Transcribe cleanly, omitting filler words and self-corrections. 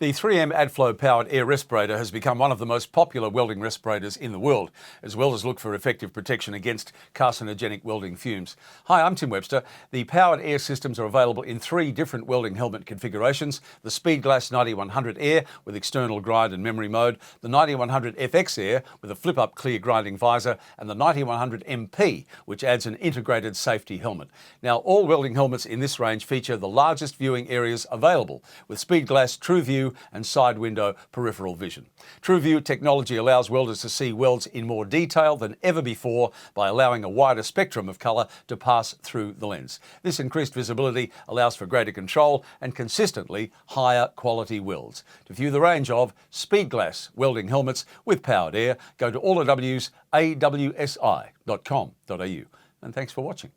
The 3M Adflo Powered Air Respirator has become one of the most popular welding respirators in the world, as welders look for effective protection against carcinogenic welding fumes. Hi, I'm Tim Webster. The powered air systems are available in 3 different welding helmet configurations: the Speedglas 9100 Air with external grind and memory mode, the 9100 FX Air with a flip-up clear grinding visor, and the 9100 MP, which adds an integrated safety helmet. Now, all welding helmets in this range feature the largest viewing areas available, with Speedglas True View and side window peripheral vision. True View technology allows welders to see welds in more detail than ever before by allowing a wider spectrum of colour to pass through the lens. This increased visibility allows for greater control and consistently higher quality welds. To view the range of Speedglas welding helmets with powered air, go to allawsi.com.au. And thanks for watching.